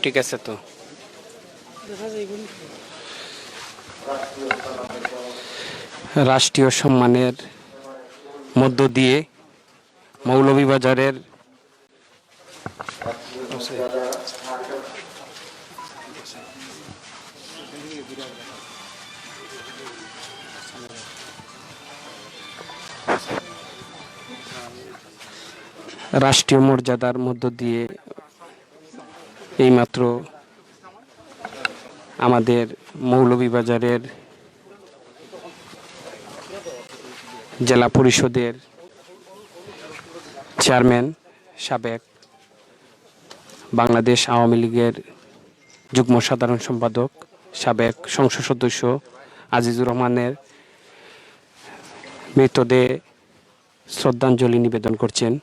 ঠিক আছে তো রাষ্ট্রীয় সম্মানের মধ্য দিয়ে মৌলভীবাজারের রাষ্ট্রীয় মর্যাদার মধ্য দিয়ে এইমাত্র আমাদের মৌলভীবাজারের জেলা পরিষদের চেয়ারম্যান, সাবেক বাংলাদেশ আওয়ামী লীগের যুগ্ম সাধারণ সম্পাদক, সাবেক সংসদ সদস্য আজিজুর রহমানের মৃতদেহে শ্রদ্ধাঞ্জলি নিবেদন করছেন।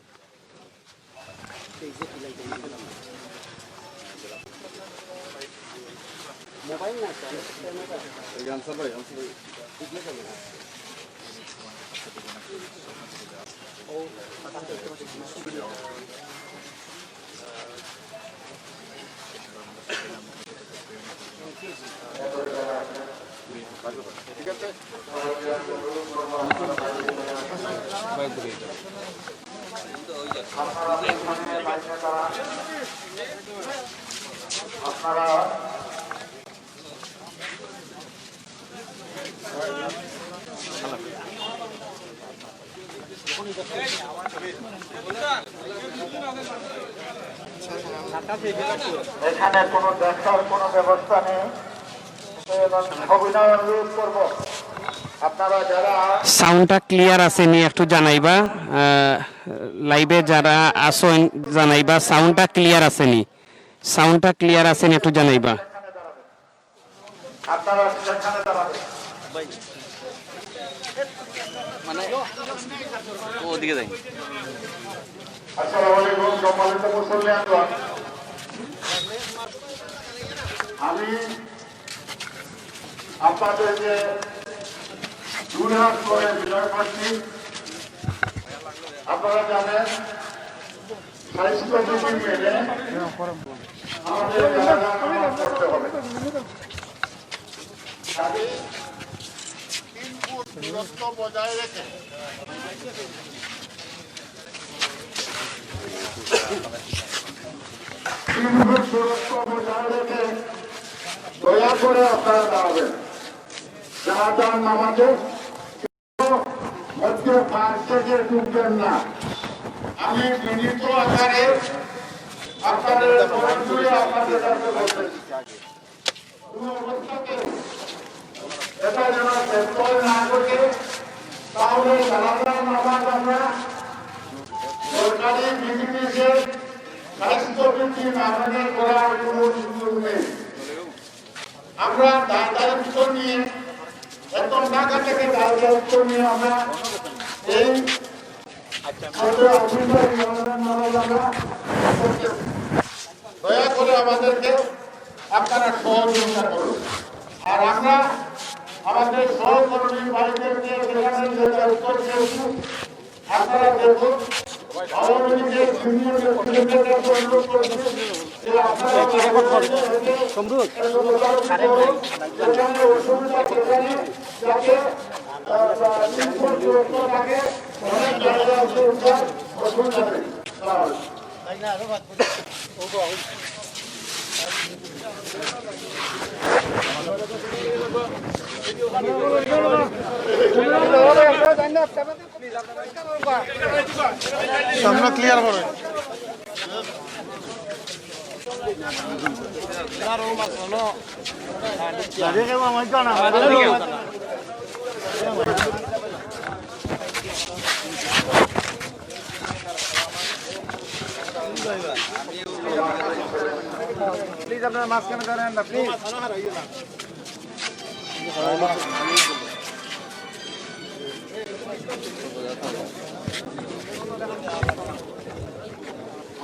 এখানে কোনো দেখার কোনো ব্যবস্থা নেই। অভিনয় অনুরোধ করবো আপনারা যারা সাউন্ডটা ক্লিয়ার আসেনি একটু জানাইবা, লাইভে যারা আসো জানাইবা সাউন্ডটা ক্লিয়ার আসেনি, সাউন্ডটা ক্লিয়ার আসেনি একটু জানাইবা। আপনারা সেখানে দাঁড়াবেন। মানে ওদিকে যাই। আসসালামু আলাইকুম সম্মানিত মুসল্লিয়ানগণ, আমি আপনাদেরকে দুহাত করে বিনয় করছি। আপনারা জানেন স্বাস্থ্যবিধি মেনে আমাদের করতে হবে। 3 ফুট দূরত্ব বজায় রেখে দয়া করে আপনারা দাঁড়াবেন। জানাজান নামাজে মধ্যে পাশ থেকে ঢুকবেন না। আমি বিনীত আকারে আপনাদের আপনাদের কাছে বলতেছি, কোনো অবস্থাতে এটা যেন ব্যত্যয় না তাহলে জানাজার নামাজ আমরা সরকারি বিধিনিষেধ স্বাস্থ্যবিধি না মেনে করার কোনো সুযোগ নেই। আমরা দায়িত্ব নিয়ে এত টাকা থেকে দায়িত্ব নিয়ে আমরা এই দয়া করে আমাদেরকে আপনারা সহযোগিতা করুন। আর আমরা আমাদের সহকর্মী ভাইদেরকে যেখানে যেটা উত্তর দিয়েছি আপনারা দেখুন। আওয়ামী লীগের সিনিয়র ব্যক্তিদেরকে অনুরোধ করছি যে আপনারা যেখানে অসুবিধা সেখানে যাতে থাকে অনেক জায়গা আছে অসুবিধা নেই। সামনে ক্লিয়ার করে প্লিজ আপনারা মাঝখানে করেন না প্লিজ।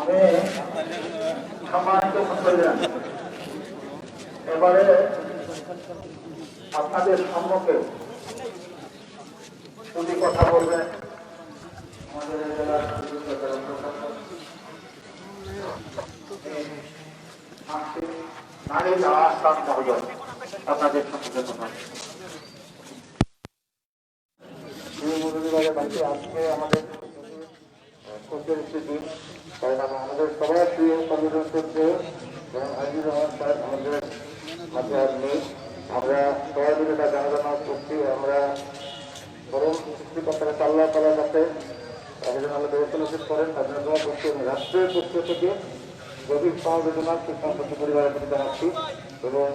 আমি সম্মানিত মুসলিম এবারে আপনাদের সম্মুখে দুটি কথা বলবেন আমাদের জেলার নারী আসাম মহোদয় আপনাদের সম্মুখে কথা। আজকে আমাদের দিন কারণ আমাদের সবার প্রিয় সংবিধান সূত্র এবং আজিজুর রহমান সাহেব আমাদের মাঝে আর নেই। আমরা সবাই মিলে তার জানাজানা করছি। আমরা বরং সৃষ্টিকর্তারা আল্লাহ তাআলার কাছে আবেদন আল্লাহ ব্যবস্থা নসিব করেন। তাদের দোয়া করছি আমি রাষ্ট্রের পক্ষ থেকে গভীর সমবেদনা সুশান্ত পরিবারের প্রতি জানাচ্ছি এবং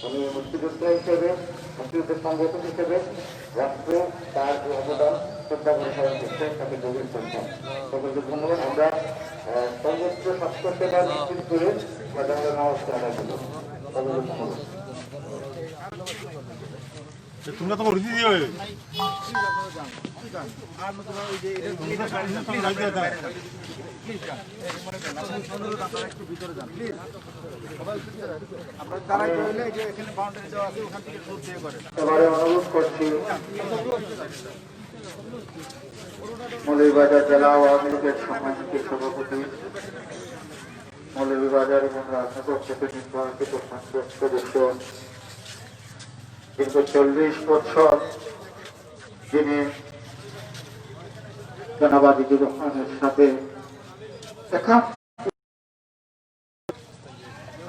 আমি মুক্তিযোদ্ধা হিসেবে মুক্তিযুদ্ধের সংগঠন হিসেবে রাষ্ট্রে তার যে অবদান শ্রদ্ধা করে পালন করছে তাকে গভীর শ্রদ্ধা। সকলকে ধন্যবাদ। আমরা সর্বোচ্চ স্বাস্থ্যসেবা নিশ্চিত করে নামাজ আদায় করব। সকলকে ধন্যবাদ। তোমরা তোমার রুটি দিয়ে এবারে অনুরোধ করছি মৌলভীবাজার জেলা আওয়ামী লীগের সম্মানিত সভাপতি মৌলভীবাজার এবং রাজনগর থেকে নির্বাচিত সংসদ সদস্য দীর্ঘ 40 বছর যিনি জনাব আজিজুর রহমানের সাথে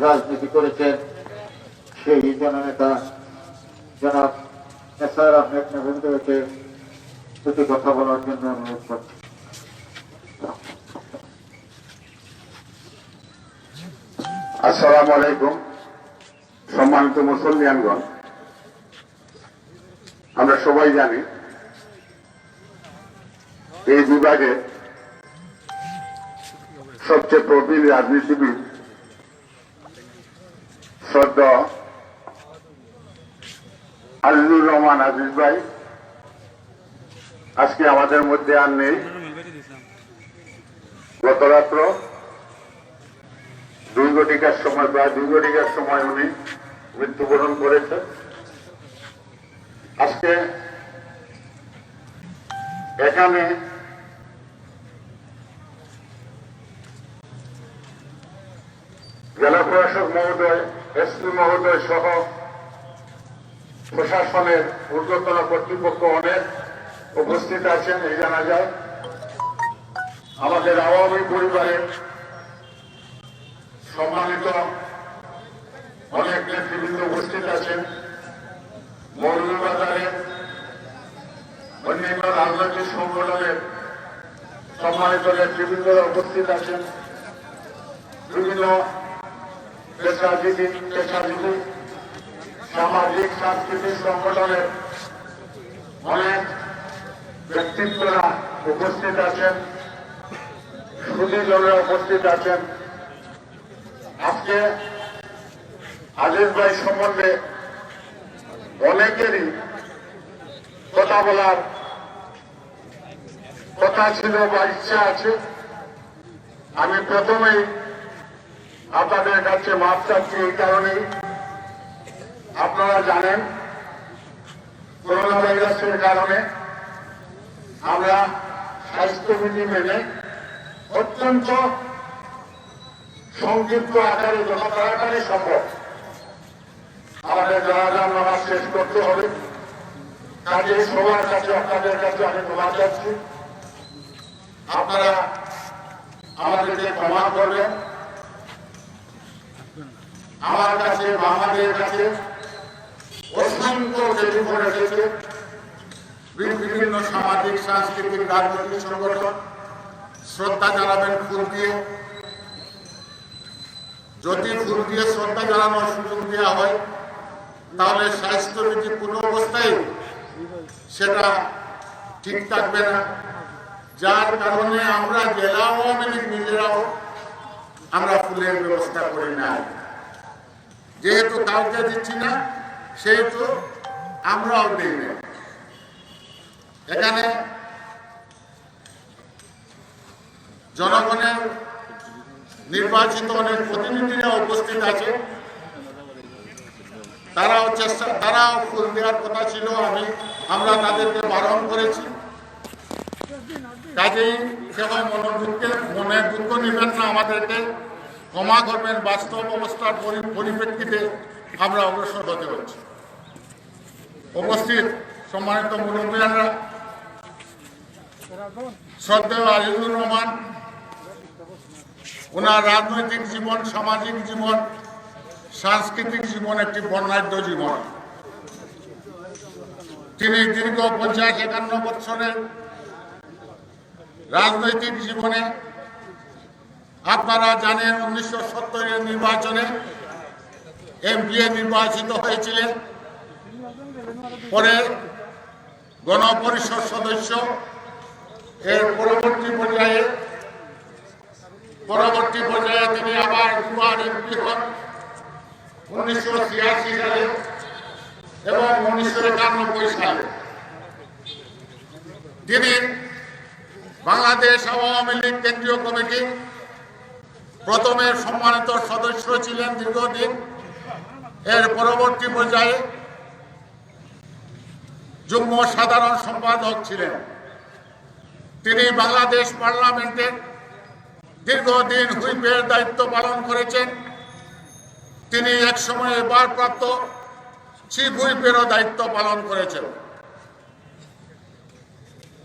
রাজনীতি করেছেন সেই জননেতা জনাব এসআর আহমেদ নবীনকে দুটি কথা বলার জন্য অনুরোধ করছি। আসসালামু আলাইকুম। সম্মানিত মুসলমানগণ, আমরা সবাই জানি এই বিভাগে সবচেয়ে প্রবীণ রাজনীতিবিদ শ্রদ্ধেয় আজিজুর রহমান আজিজ ভাই আজকে আমাদের মধ্যে আর নেই। গত রাত্র প্রায় 2 ঘটিকার সময় উনি মৃত্যুবরণ করেছেন। আজকে এখানে জেলা প্রশাসক মহোদয়, এসপি মহোদয় সহ প্রশাসনের ঊর্ধ্বতন কর্তৃপক্ষ অনেক উপস্থিত আছেন। এই জানা যায় আমাদের আওয়ামী পরিবারের সম্মানিত অনেক নেতৃবৃন্দ উপস্থিত আছেন। মৌলভীবাজারের অন্যান্য রাজনৈতিক সংগঠনের সম্মানিত নেতৃবৃন্দরা উপস্থিত আছেন। বিভিন্ন পেশাজীবী সামাজিক সাংস্কৃতিক সংগঠনের অনেক ব্যক্তিত্বরা উপস্থিত আছেন, সুদীজনরা উপস্থিত আছেন। আজকে আজিজ ভাই সম্বন্ধে অনেকেরই কথা বলার কথা ছিল বা ইচ্ছা আছে। আমি প্রথমেই আপনাদের কাছে মাপ চাচ্ছি এই কারণেই, আপনারা জানেন করোনা ভাইরাসের কারণে আমরা স্বাস্থ্যবিধি মেনে অত্যন্ত সংক্ষিপ্ত আকারে যত তাড়াতাড়ি সম্ভব আমাদের জানাজার নামাজ শেষ করতে হবে। কাজে সবার কাছে আপনাদের কাছে আমি ক্ষমা চাচ্ছি, আপনারা আমাদেরকে ক্ষমা করবেন। আমার কাছে বা আমাদের কাছে অসংখ্য টেলিফোন এসেছে বিভিন্ন সামাজিক, সাংস্কৃতিক, রাজনৈতিক সংগঠন শ্রদ্ধা জানাবেন ফুল দিয়ে। যদি ফুল দিয়ে শ্রদ্ধা জানানোর সুযোগ দেওয়া হয় তাহলে স্বাস্থ্যবিধি কোনো অবস্থায় সেটা ঠিক থাকবে না, যার কারণে আমরা জেলা আওয়ামী লীগ নিজেরাও আমরা ফুলের ব্যবস্থা করি না। যেহেতু কাউকে দিচ্ছি না সেহেতু আমরাও দিই না। এখানে জনগণের নির্বাচিত অনেক প্রতিনিধিরা উপস্থিত আছে, তারাও ফুল দেওয়ার কথা ছিল, আমরা তাদেরকে বারণ করেছি। কাজেই কেবল মনে দুঃখ নিবেন না, আমাদেরকে ক্ষমা করবেন। বাস্তব অবস্থার পরিপ্রেক্ষিতে আমরা অগ্রসর হতে হচ্ছে। উপস্থিত সম্মানিত মুরব্বিয়ানরা, শ্রদ্ধেয় আজিজুর রহমান, ওনার রাজনৈতিক জীবন, সামাজিক জীবন, সাংস্কৃতিক জীবন একটি বর্ণাঢ্য জীবন। তিনি দীর্ঘ 50-51 বছরের রাজনৈতিক জীবনে, আপনারা জানেন 1970-এর নির্বাচনে এমপি নির্বাচিত হয়েছিলেন, পরে গণপরিষদ সদস্য, এর পরবর্তী পর্যায়ে তিনি আবার দুবার এমপি হন 1986 সালে এবং 1991 সালে। তিনি বাংলাদেশ আওয়ামী লীগ কেন্দ্রীয় কমিটি প্রথমে সম্মানিত সদস্য ছিলেন দীর্ঘদিন, এর পরবর্তী পর্যায়ে যুগ্ম সাধারণ সম্পাদক ছিলেন। তিনি বাংলাদেশ পার্লামেন্টের দীর্ঘদিন হুইপের দায়িত্ব পালন করেছেন। তিনি একসময় ভারপ্রাপ্ত চিফ হুইপেরও দায়িত্ব পালন করেছেন।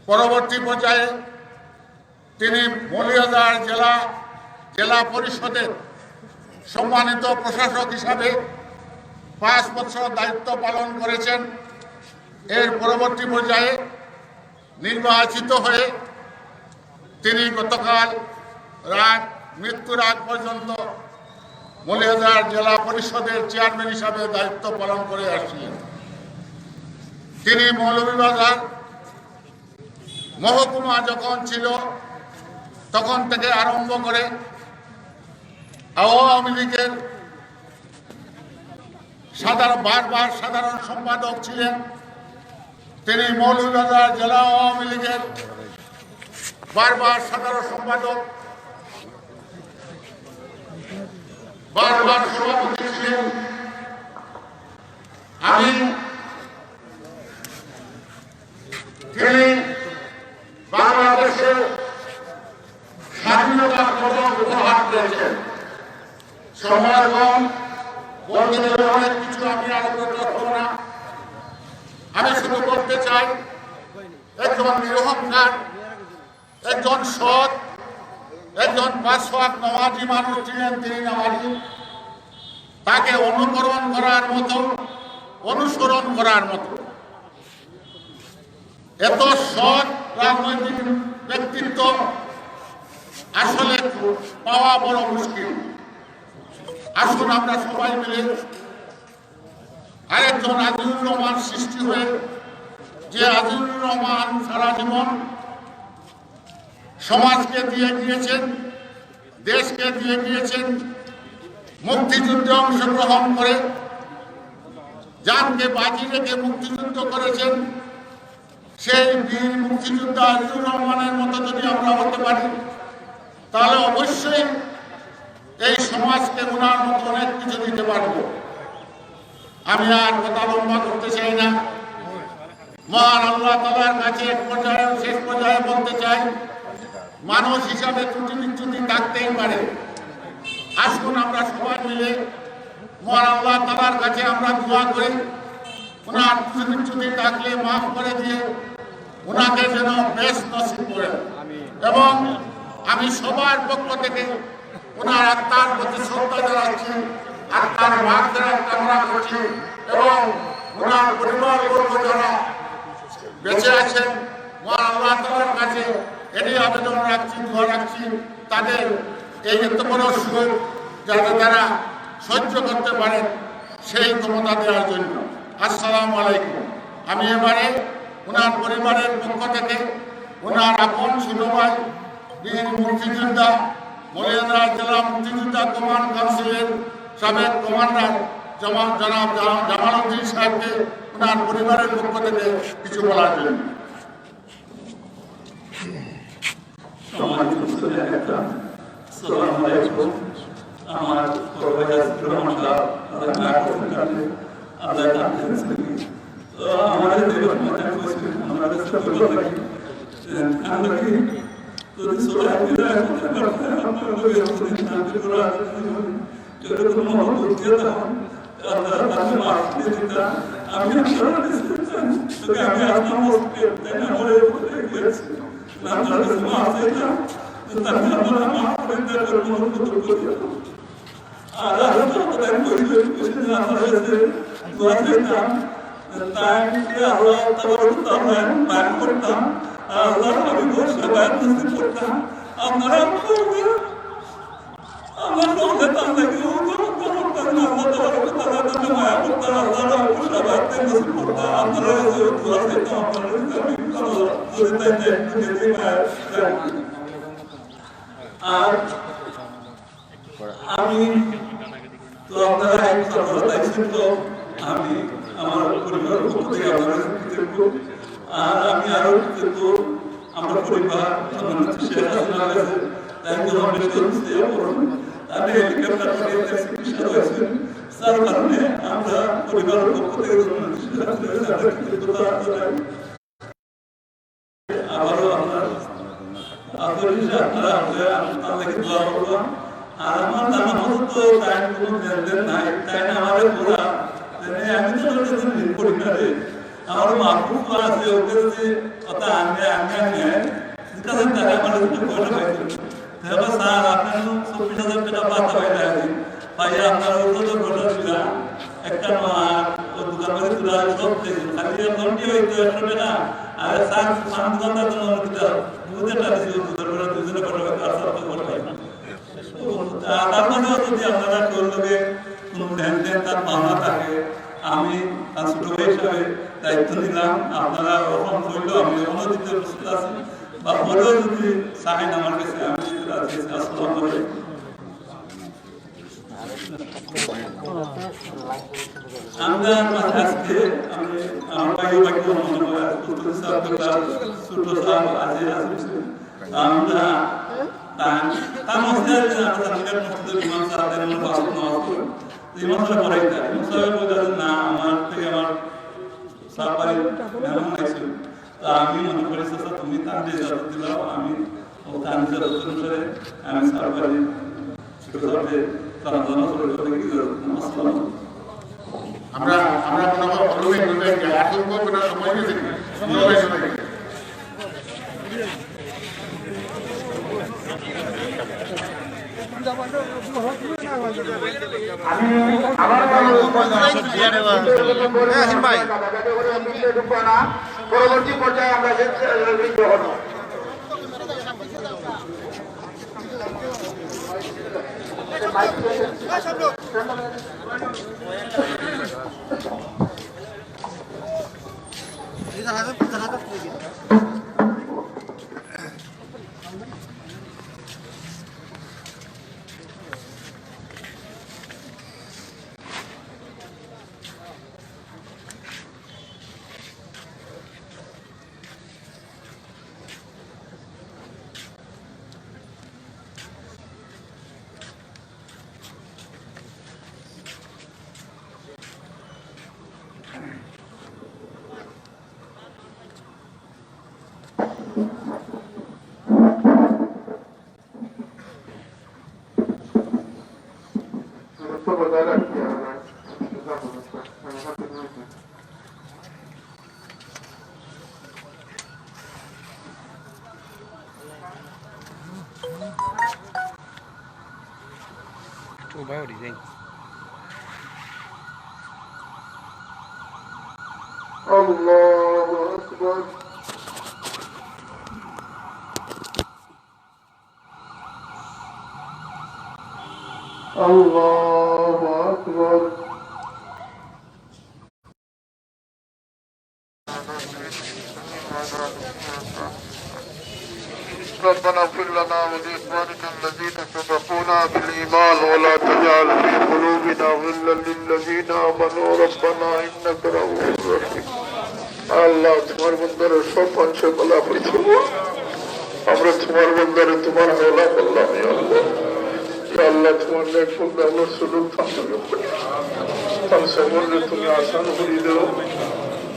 পরবর্তী পর্যায়ে তিনি মৌলভীবাজার জেলা পরিষদের সম্মানিত প্রশাসক হিসাবে 5 বছর দায়িত্ব পালন করেছেন। এর পরবর্তী পর্যায়ে নির্বাচিত হয়ে তিনি গতকাল মৃত্যুর আগ পর্যন্ত মৌলভীবাজার জেলা পরিষদের চেয়ারম্যান হিসাবে দায়িত্ব পালন করে আসছিলেন। তিনি মৌলভীবাজার মহকুমা যখন ছিল তখন থেকে আরম্ভ করে আওয়ামী লীগের বারবার সাধারণ সম্পাদক ছিলেন। তিনি মৌলভীবাজার জেলা আওয়ামী লীগের বারবার সাধারণ সম্পাদক, বারবার সভাপতি ছিলেন। তিনি বাংলাদেশের স্বাধীনতার পদক উপহার দিয়েছেন। সময় কম, বলতে গেলে অনেক কিছু আমি আলোচনা করব না। আমি শুধু বলতে চাই, একজন নিরহংকার, একজন সৎ, একজন 5 ওয়াক্ত নামাজি মানুষ ছিলেন। তিনি নামাজি, তাকে অনুসরণ করার মতো এত সৎ রাজনৈতিক ব্যক্তিত্ব আসলে পাওয়া বড় মুশকিল। আসুন আমরা সবাই মিলে আরেকজন আজিজুর রহমান সৃষ্টি হয়ে যে আজিজুর রহমান সারা জীবন সমাজকে দিয়ে গিয়েছেন, দেশকে দিয়ে গিয়েছেন, মুক্তিযুদ্ধে অংশগ্রহণ করে জানকে বাজি রেখে মুক্তিযুদ্ধ করেছেন। সেই বীর মুক্তিযোদ্ধা আজিজুর রহমানের মতো যদি আমরা হতে পারি, তাহলে অবশ্যই এই সমাজকে ওনার মতো অনেক কিছু দিতে পারব। আমি আর কথা লম্বা করতে চাই না। মহান আল্লাহ তাআলার কাছে শেষ পর্যায়ে বলতে চাই, মানুষ হিসাবে ত্রুটি বিচ্যুতি থাকতেই পারে। আসুন আমরা সবাই মিলে মহান আল্লাহ তাআলার কাছে আমরা দোয়া করি, ওনার ত্রুটি বিচ্যুতি থাকলে মাফ করে দিয়ে ওনাকে যেন বেশ নসিব করেন। এবং আমি সবার পক্ষ থেকে ওনার আত্মার প্রতি শ্রদ্ধা জানাচ্ছি, আত্মার মাগফিরাত কামনা করছি এবং ওনার পরিবারবর্গ যারা বেঁচে আছেন মহান আল্লাহ তাআলার কাছে এটি আবেদন রাখছি, দোয়া রাখছি, তাদের এই এত বড় সুযোগ যাতে তারা সহ্য করতে পারেন সেই ক্ষমতা দেওয়ার জন্য। আসসালামু আলাইকুম। আমি এবারে ওনার পরিবারের পক্ষ থেকে ওনার আপন ছোট ভাই বীর মুক্তিযোদ্ধা মৌলানা জেলা মুক্তিযোদ্ধা কমান্ড কাউন্সিলের সাবেক কমান্ডার জনাব জামালউদ্দিন সাহেবকে ওনার পরিবারের পক্ষ থেকে কিছু বলার জন্য। আমার আমি তো আপনারা আমি আমার পরিবারের পক্ষ থেকে আপনাদের কৃতজ্ঞ। আর আমি আরো কৃতজ্ঞ আমার পরিবার শেখ হাসিনার কাছে, তাই আমি হেলিকপ্টার চিকিৎসা হয়েছে, তার কারণে আমরা পরিবারের পক্ষ থেকে আবারও আপনার আপনারা আপনাদেরকে দোয়া করবো। আর আমার জানা মতো তো তাই কোনো লেনদেন নাই, তাই না আমাদের পুরা আমি তো করি না রে, আমার মাহবুব আছে ওকে যদি কথা আনবে জিজ্ঞাসা তারা আমার পয়সা পাইছিল স্যার আপনার 24,000 টাকা পাতা পাইলে পাইয়া আপনার তো ঘটনা ছিল একটা আর ও দোকান করে তুলা সব খালি ঘন্টি হইতো 100 টাকা আর স্যার সান দোকানদার জন্য দুধের টাকা ছিল দুজনে ঘটনা আর সব তো ঘটনা তার মধ্যেও যদি আপনারা করলে কোনো লেনদেন তার পাওনা থাকে, আমি তার ছোট ভাই হিসাবে দায়িত্ব নিলাম। আপনারা ওরকম করলেও আমি অন্য দিতে প্রস্তুত আছি, বা বলেও যদি চাহেন আমার কাছে আমি আসসালাম আলাইকুম। আমরা আজকে আমি আমার ভাই ছোট সাহেব আছে আমরা তার মধ্যে ইমাম সাহেবের ইমাম সাহেব পড়াই ইমাম সাহেব বলতেছেন না আমার থেকে আমার সাহাবাই মেহমান হয়েছিল, তা আমি মনে করি স্যার তুমি তার যে ইজাজত দিলাম আমি ও তার ইজাজত অনুসারে আমি সাহাবাই শিক্ষককে তারা জানা করে আসসালাম। আমরা মনে হয় বলবেন যে আসল কোনো সময় গেছে আমি আবার পরবর্তী পর্যায়ে আমরা الله أكبر الله أكبر ربنا اغفر لنا ولإخواننا الذين سبقونا بالإيمان ولا تجعل في قلوبنا غلا للذين آمنوا ربنا إنك رؤوف رحيم আল্লাহ তোমার বন্দারের সব অংশ বলা হয়েছে আমরা তোমার বন্দারে তোমার হলা বললাম আল্লাহ তোমার নেক বন্দা আমরা সুলুক থামলে তুমি আসান করি দেও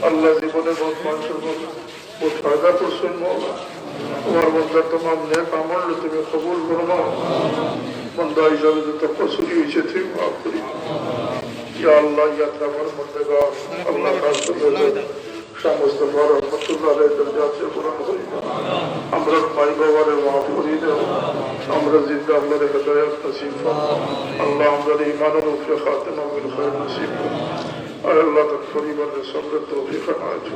আল্লাহ জীবনে বহুত মানুষের বহুত ফায়দা করছেন মৌলা তোমার বন্দার তোমার নেক আমল তুমি কবুল করবো বন্দা হিসাবে যত কসুরি হয়েছে তুমি মাফ করি ইয়া আল্লাহ ইয়াত্রা আমার বন্দেগার আল্লাহ খাস করে সমস্ত রহমতুল্লাহ দরজাতে পূরণ করি আমরা ভাই বাবারে মাফ করি দেও আমরা জিন্দা আল্লাহর হেদায়েত নসিব ফরমাও আল্লাহ আমাদের ঈমানের উপরে খাতিমা বিল খায়র নসিব আর আল্লাহ তার পরিবারের সঙ্গে তৌফিক আনায়ত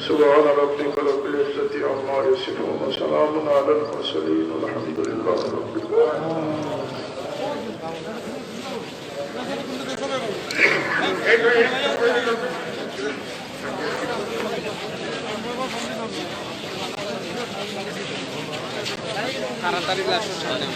সুবহান রাব্বিকা রাব্বিল ইজ্জাতি আম্মা ইয়াসিফুন ওয়া সালামুন আলাল মুরসালিন আলহামদুলিল্লাহি রাব্বিল আলামিন তাড়াতাড়ি লাস্ট সামনে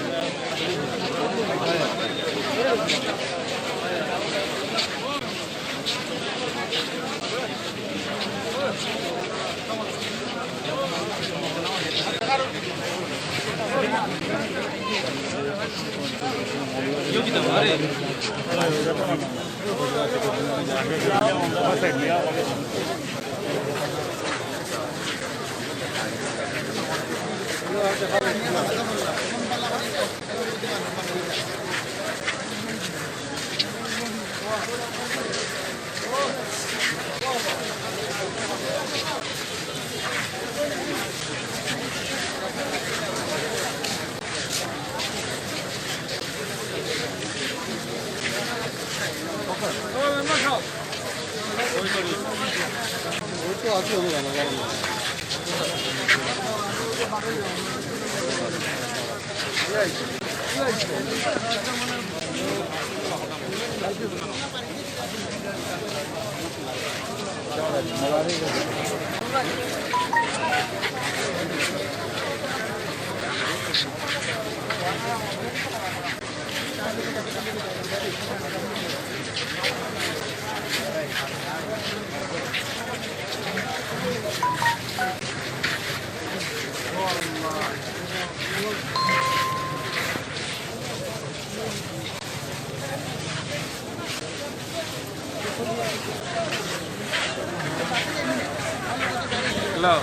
হ্যালো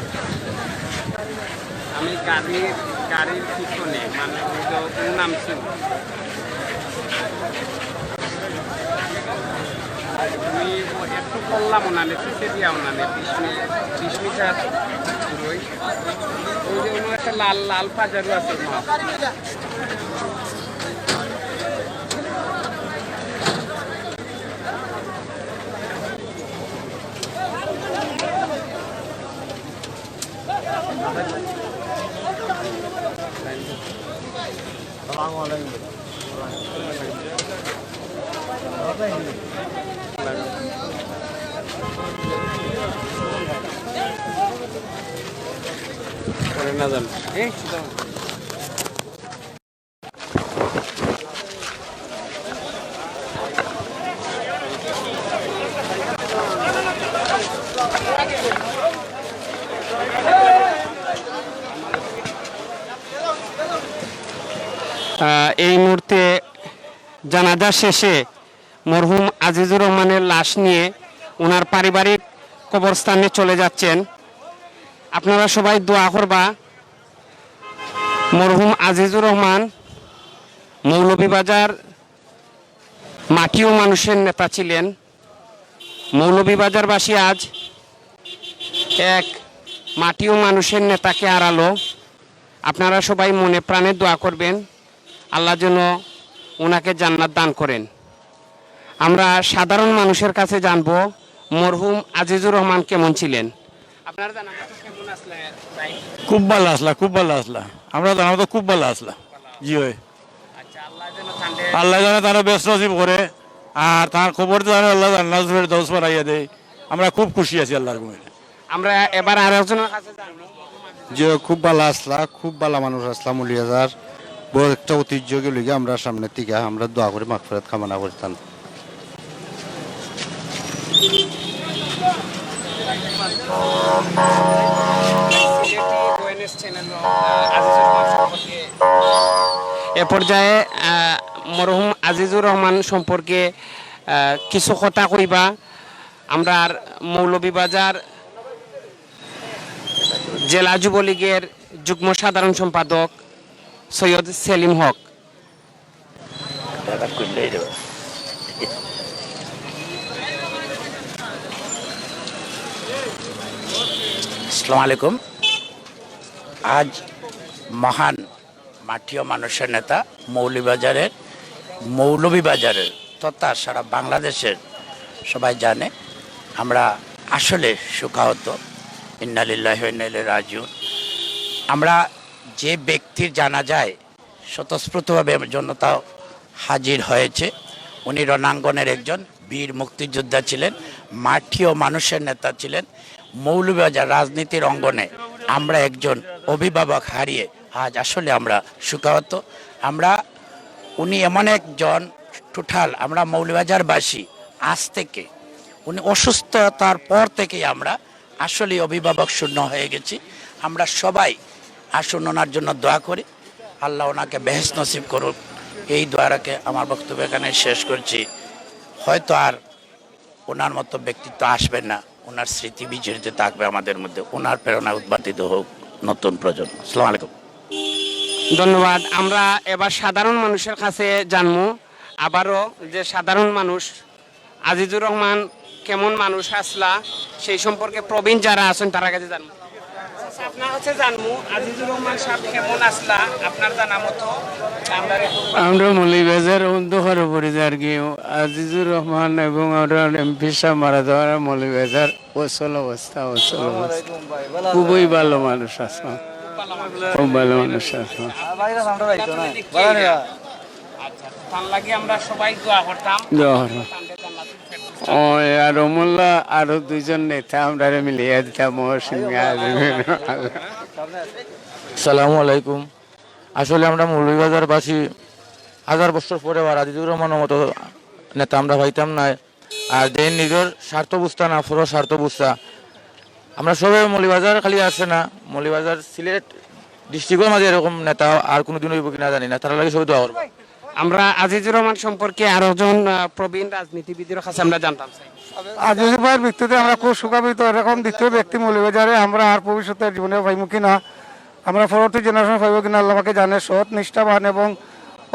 আমি গাড়ির পিছনে মানে ওই নামছি তুমি একটু করলাম না পিছিয়ে দিয়াও না বিস্মিতা ওই যে অন্য একটা লাল লাল পাজারও আছে Assalamualaikum. না জান এই মুহূর্তে জানাজা শেষে মরহুম আজিজুর রহমানের লাশ নিয়ে ওনার পারিবারিক কবরস্থানে চলে যাচ্ছেন। আপনারা সবাই দোয়া করবা। মরহুম আজিজুর রহমান মৌলভীবাজার মাটি ও মানুষের নেতা ছিলেন। মৌলভীবাজারবাসী আজ এক মাটি ও মানুষের নেতাকে হারালো। আপনারা সবাই মনে প্রাণে দোয়া করবেন, আল্লাহ যেন ওনাকে জান্নাত দান করেন। আমরা সাধারণ মানুষের কাছে জানবো মরহুম আজিজুর রহমান কেমন ছিলেন। আপনারা জানান কেমন আসলেন? খুব ভালো আসলা, খুব ভালো আসলা। আমরা জানাবো তো খুব ভালো আসলা। জি হয়। আচ্ছা, আল্লাহ যেন তাঁদের আল্লাহ জানে তারা ব্যস্ত নসিব করে, আর তার খবর জানে আল্লাহ জান্নাতের দোষ বাড়াইয়া দেয়। আমরা খুব খুশি আছি আল্লাহর গুণে। আমরা এবার আরেকজনের কাছে জানবো। যে খুব ভালো আসলা, খুব ভালো মানুষ আসলাম। মৌলভীবাজার বড় একটা ঐতিহ্যকে লিগে আমরা সামনের থেকে আমরা দোয়া করে মাগফিরাত কামনা করতাম। এ পর্যায়ে মরহুম আজিজুর রহমান সম্পর্কে কিছু কথা কইবা। আমরা মৌলভীবাজার জেলা যুবলীগের যুগ্ম সাধারণ সম্পাদক সৈয়দ সেলিম হক। আসসালামু আলাইকুম। আজ মহান মাটি ও মানুষের নেতা মৌলভীবাজারের তথা সারা বাংলাদেশের সবাই জানে, আমরা আসলে শোকাহত। ইন্না লিল্লাহি ওয়া ইন্না ইলাইহি রাজিউন। আমরা যে ব্যক্তির জানা যায় স্বতঃস্ফূর্তভাবে জনতা হাজির হয়েছে, উনি রণাঙ্গনের একজন বীর মুক্তিযোদ্ধা ছিলেন, মাটি ও মানুষের নেতা ছিলেন। মৌলভীবাজার রাজনীতির অঙ্গনে আমরা একজন অভিভাবক হারিয়ে আজ আসলে আমরা শোকাহত। উনি এমন একজন টোটাল, আমরা মৌলভীবাজারবাসী আজ থেকে, উনি অসুস্থতার পর থেকেই আমরা আসলে অভিভাবক শূন্য হয়ে গেছি। আমরা সবাই আসুন ওনার জন্য দোয়া করি, আল্লাহ ওনাকে বেহেশত নসিব করুক। এই দোয়াটাকে আমার বক্তব্য এখানে শেষ করছি। হয়তো আর ওনার মতো ব্যক্তিত্ব আসবেন না, ওনার স্মৃতি বিজড়িত থাকবে আমাদের মধ্যে। ওনার প্রেরণা উদ্ভাতিত হোক নতুন প্রজন্ম। আসসালামু আলাইকুম। ধন্যবাদ। আমরা এবার সাধারণ মানুষের কাছে জানবো। আবারও যে সাধারণ মানুষ আজিজুর রহমান কেমন মানুষ আসলা সেই সম্পর্কে প্রবীণ যারা আছেন তার কাছে জানবো। আপনার কাছে জানবো আজিজুর রহমান সাহেব কেমন আসলা আপনার জানা মতো। আমরা মৌলভীবাজার অন্ধকার পড়েছি আর কি। আজিজুর রহমান এবং আমরা এমপি সাহেব মারা যাওয়ার মৌলভীবাজার অচল অবস্থা, অচল অবস্থা। খুবই ভালো মানুষ আসলাম, খুব ভালো মানুষ আসলাম। আমরা সবাই দোয়া করতাম। আর মোল্লা আরো দুইজন নেতা আমরা মিলিয়ে দিতাম। সালামু আলাইকুম। আসলে আমরা মৌলভীবাজারবাসী 1000 বছর পরে আজিজুর রহমানের মতো নেতা আমরা পাইতাম না। আর যে নিজের স্বার্থ বুঝতা না, পুরো স্বার্থ বুঝতা। আমরা সবাই মৌলভীবাজার খালি আসে না, মৌলভীবাজার সিলেট ডিস্ট্রিক্টের মাঝে এরকম নেতা আর কোনোদিন হইব কিনা জানি না, তারা লাগে সবাই দোয়া করবো। আমরা আজিজুর রহমান সম্পর্কে আরো একজন প্রবীণ রাজনীতিবিদের কাছে আমরা জানতাম চাই। আজিজুর ভাইয়ের মৃত্যুতে আমরা খুব শোকান্বিত। এরকম দ্বিতীয় ব্যক্তি মৌলভীবাজারে আমরা আর ভবিষ্যতের জীবনে পাইব কিনা, আমরা পরবর্তী জেনারেশন পাইব কিনা আল্লাহ আমাকে জানে। সৎ, নিষ্ঠাবান এবং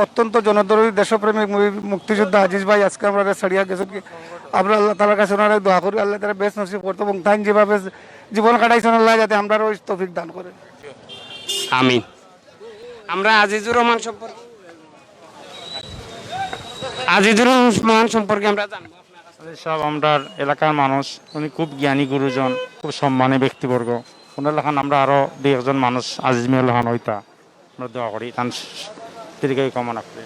অত্যন্ত জনদরদী দেশপ্রেমিক মুক্তিযোদ্ধা আজিজ ভাই আজকে আমরা ছাড়িয়া গেছে। আমরা আল্লাহ তালার কাছে ওনারা দোয়া করি, আল্লাহ তারা বেশ নসিব করতো এবং তাই যেভাবে জীবন কাটাইছেন আল্লাহ যাতে আমরা ওই তৌফিক দান করে। আমিন। আমরা আজিজুর রহমান সম্পর্কে আমরা জানবো। সব আমরা এলাকার মানুষ, উনি খুব জ্ঞানী গুরুজন, খুব সম্মানী ব্যক্তিবর্গ। ওনার লেখান আমরা আরো 2-1 মানুষ আজিজ মিয়া লেখান হইতা আমরা দোয়া করি, তার দীর্ঘায়ু কামনা করি।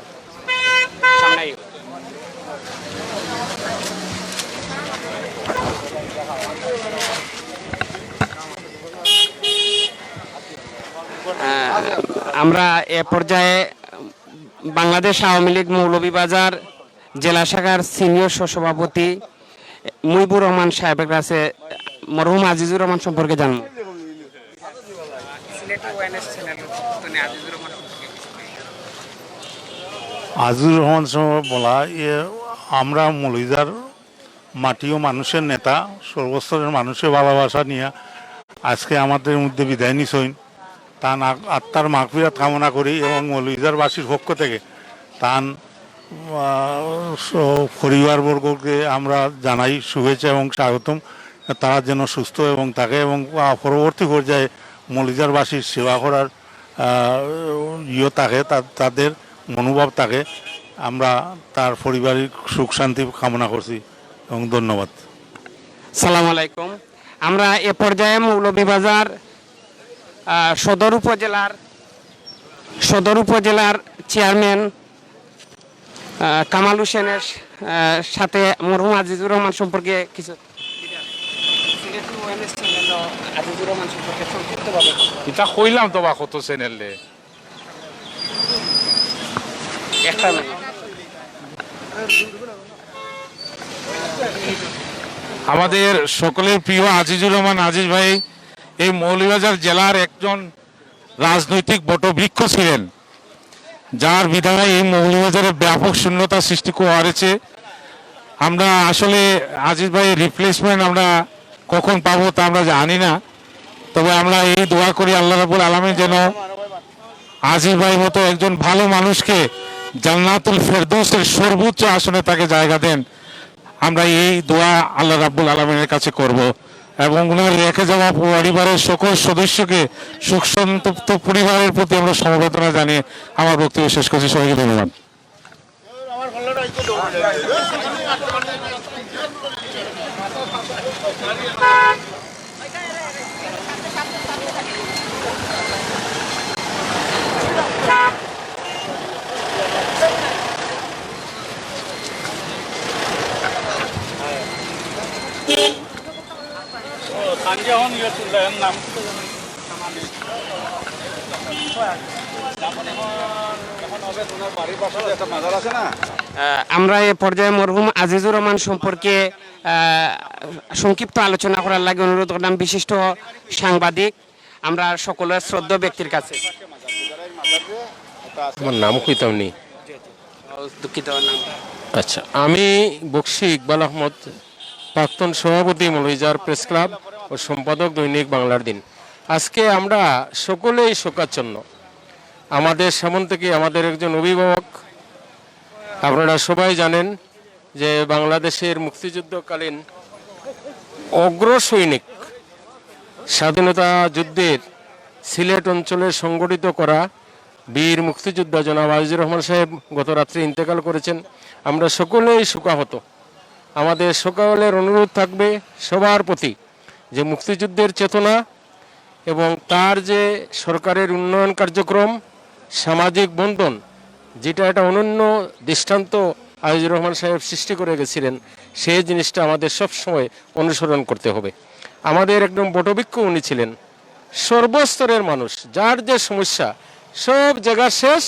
আমরা এ পর্যায়ে বাংলাদেশ আওয়ামী লীগ মৌলভীবাজার জেলা শাখার সিনিয়র সহসভাপতি মুজিবুর রহমান সাহেবের কাছে মরহুম আজিজুর রহমান সম্পর্কে জানবো। আজিজুর রহমান সাহেব বলা আমরা মৌলভীবাজার মাটি ও মানুষের নেতা, সর্বস্তরের মানুষের ভালোবাসা নিয়ে আজকে আমাদের মধ্যে বিদায় নিছইন। তার আত্মার মাগফিরাত কামনা করি এবং মৌলভীবাজারবাসীর পক্ষ থেকে তার পরিবারবর্গকে আমরা জানাই শুভেচ্ছা এবং স্বাগতম। তারা যেন সুস্থ এবং তাকে এবং পরবর্তী পর্যায়ে মৌলভীবাজারবাসীর সেবা করার থাকে, তাদের মনোভাব থাকে। আমরা তার পারিবারিক সুখ শান্তি কামনা করছি এবং ধন্যবাদ। সালাম আলাইকুম। আমরা এ পর্যায়ে মৌলভীবাজার সদর উপজেলার চেয়ারম্যান কামাল হোসেনের সাথে মরহুম আজিজুর রহমান সম্পর্কে কিছু এটা কইলাম তো বা কত চ্যানেলে একটা আমাদের সকলের প্রিয় আজিজুর রহমান আজিজ ভাই এই মৌলভীবাজার জেলার একজন রাজনৈতিক বটবৃক্ষ ছিলেন, যার বিধায় এই মৌলভীবাজারে ব্যাপক শূন্যতা সৃষ্টি করেছে। আমরা আসলে আজিজ ভাইয়ের রিপ্লেসমেন্ট আমরা কখন পাবো তা আমরা জানি না, তবে আমরা এই দোয়া করি আল্লাহ রাব্বুল আলামিন যেন আজিজ ভাই মতো একজন ভালো মানুষকে জান্নাতুল ফেরদৌসের সর্বোচ্চ আসনে তাকে জায়গা দেন। আমরা এই দোয়া আল্লাহ রাব্বুল আলামিনের কাছে করব এবং ওনার রেখে যাওয়া পরিবারের সকল সদস্যকে সুখ সন্তপ্ত পরিবারের প্রতি আমরা সমবেদনা জানিয়ে আমার বক্তব্য শেষ করছি। সবাইকে ধন্যবাদ। আমরা এ পর্যায়ে মরহুম আজিজুর রহমান সম্পর্কে সংক্ষিপ্ত আলোচনা করার লাগে অনুরোধ করলাম বিশিষ্ট সাংবাদিক আমরা সকলের শ্রদ্ধা ব্যক্তির কাছে। আমার নাম কইতাম নি। দুঃখিত নাম। আচ্ছা, আমি বক্সি ইকবাল আহমদ, প্রাক্তন সভাপতি মৌলভীবাজার প্রেস ক্লাব ও সম্পাদক দৈনিক বাংলার দিন। আজকে আমরা সকলেই শোকাচ্ছন্ন। আমাদের সামন থেকে আমাদের একজন অভিভাবক, আপনারা সবাই জানেন যে বাংলাদেশের মুক্তিযুদ্ধকালীন অগ্র সৈনিক, স্বাধীনতা যুদ্ধের সিলেট অঞ্চলে সংগঠিত করা বীর মুক্তিযোদ্ধা জনাব আজিজুর রহমান সাহেব গত রাত্রে ইন্তেকাল করেছেন। আমরা সকলেই শোকাহত। আমাদের সকলের অনুরোধ থাকবে সবার প্রতি যে মুক্তিযুদ্ধের চেতনা এবং তার যে সরকারের উন্নয়ন কার্যক্রম, সামাজিক বন্ধন, যেটা একটা অনন্য দৃষ্টান্ত আজিজুর রহমান সাহেব সৃষ্টি করে গেছিলেন, সেই জিনিসটা আমাদের সবসময় অনুসরণ করতে হবে। আমাদের একদম বটবৃক্ষ উনি ছিলেন, সর্বস্তরের মানুষ, যার যে সমস্যা সব জায়গা শেষ।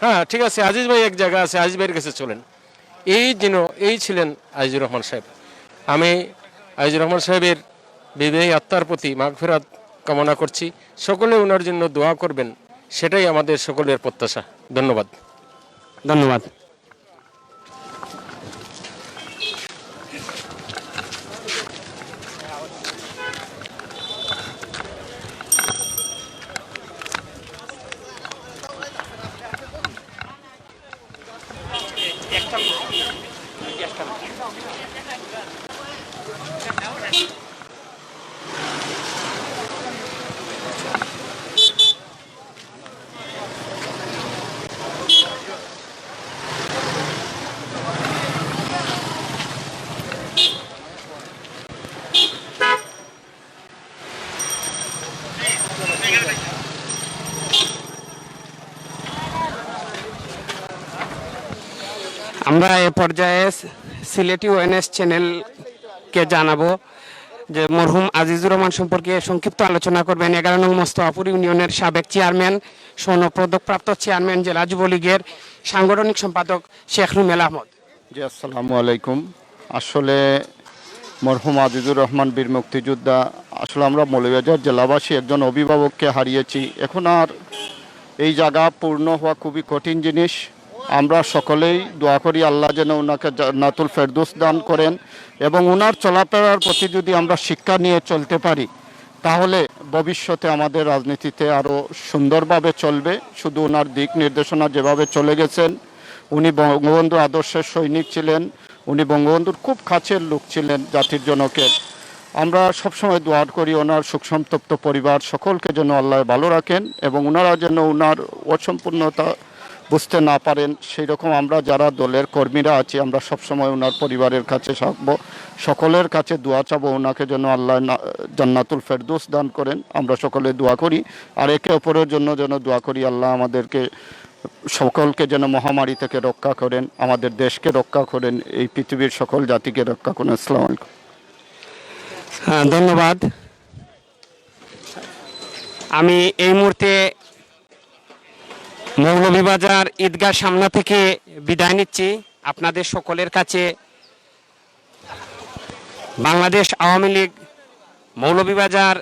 হ্যাঁ ঠিক আছে, আজিজ ভাই এক জায়গা আছে, আজিজ ভাইয়ের কাছে চলেন। এই ছিলেন আজিজুর রহমান সাহেব। আমি আজিজুর রহমান সাহেবের বিদেহী আত্মার প্রতি মাগফিরাত কামনা করছি। সকলে ওনার জন্য দোয়া করবেন, সেটাই আমাদের সকলের প্রত্যাশা। ধন্যবাদ। ধন্যবাদ। আমরা এ পর্যায়ে সিলেটি ওএনএস চ্যানেলকে জানাবো যে মরহুম আজিজুর রহমান সম্পর্কে সংক্ষিপ্ত আলোচনা করবেন 11 নং মোস্তফাপুর ইউনিয়নের সাবেক চেয়ারম্যান, স্বর্ণপদকপ্রাপ্ত চেয়ারম্যান, জেলা যুবলীগের সাংগঠনিক সম্পাদক শেখ রুমেল আহমদ। জি, আসসালামু আলাইকুম। আসলে মরহুম আজিজুর রহমান বীর মুক্তিযোদ্ধা, আসলে আমরা মৌলভীবাজার জেলাবাসী একজন অভিভাবককে হারিয়েছি। এখন আর এই জায়গা পূর্ণ হওয়া খুবই কঠিন জিনিস। আমরা সকলেই দোয়া করি আল্লাহ যেন ওনাকে জান্নাতুল ফেরদৌস দান করেন, এবং ওনার চলাফেরার প্রতি যদি আমরা শিক্ষা নিয়ে চলতে পারি তাহলে ভবিষ্যতে আমাদের রাজনীতিতে আরও সুন্দরভাবে চলবে। শুধু ওনার দিক নির্দেশনা যেভাবে চলে গেছেন, উনি বঙ্গবন্ধু আদর্শের সৈনিক ছিলেন, উনি বঙ্গবন্ধুর খুব কাছের লোক ছিলেন জাতির জনকের। আমরা সবসময় দোয়া করি ওনার সুখসন্তপ্ত পরিবার সকলকে যেন আল্লাহ ভালো রাখেন, এবং ওনারা যেন ওনার অসম্পূর্ণতা বুঝতে না পারেন, সেই রকম আমরা যারা দলের কর্মীরা আছি আমরা সবসময় ওনার পরিবারের কাছে থাকবো, সকলের কাছে দোয়া চাবো ওনাকে যেন আল্লাহ জান্নাতুল ফেরদৌস দান করেন। আমরা সকলে দোয়া করি, আর একে অপরের জন্য যেন দোয়া করি আল্লাহ আমাদেরকে সকলকে যেন মহামারী থেকে রক্ষা করেন, আমাদের দেশকে রক্ষা করেন, এই পৃথিবীর সকল জাতিকে রক্ষা করেন। আসসালামু আলাইকুম। হ্যাঁ, ধন্যবাদ। আমি এই মুহূর্তে মৌলভীবাজার ঈদগাহ সামনা থেকে বিদায় নিচ্ছি। আপনাদের সকলের কাছে বাংলাদেশ আওয়ামী লীগ মৌলভীবাজার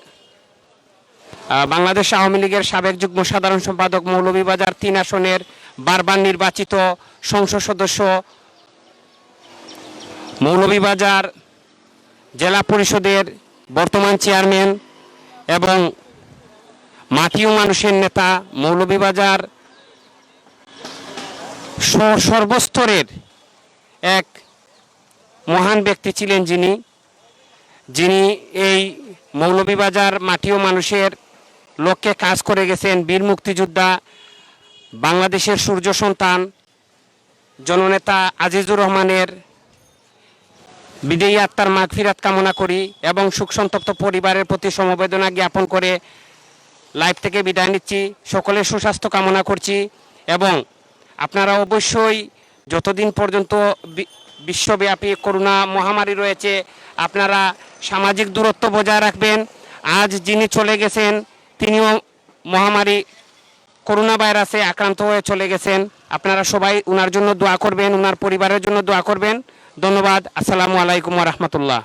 বাংলাদেশ আওয়ামী লীগের সাবেক যুগ্ম সাধারণ সম্পাদক, মৌলভীবাজার 3 আসনের বারবার নির্বাচিত সংসদ সদস্য, মৌলভীবাজার জেলা পরিষদের বর্তমান চেয়ারম্যান এবং মাটি ও মানুষের নেতা, মৌলভীবাজার সর্বস্তরের এক মহান ব্যক্তি ছিলেন যিনি এই মৌলভীবাজার মাটি ও মানুষের লক্ষ্যে কাজ করে গেছেন। বীর মুক্তিযোদ্ধা, বাংলাদেশের সূর্য সন্তান জননেতা আজিজুর রহমানের বিদেয়ী আত্মার মাগফিরাত কামনা করি এবং শোকসন্তপ্ত পরিবারের প্রতি সমবেদনা জ্ঞাপন করে লাইভ থেকে বিদায় নিচ্ছি। সকলের সুস্বাস্থ্য কামনা করছি, এবং আপনারা অবশ্যই যতদিন পর্যন্ত বিশ্বব্যাপী করোনা মহামারী রয়েছে আপনারা সামাজিক দূরত্ব বজায় রাখবেন। আজ যিনি চলে গেছেন তিনিও মহামারী করোনা ভাইরাসে আক্রান্ত হয়ে চলে গেছেন। আপনারা সবাই ওনার জন্য দোয়া করবেন, ওনার পরিবারের জন্য দোয়া করবেন। ধন্যবাদ। আসসালামু আলাইকুম ওয়া রাহমাতুল্লাহ।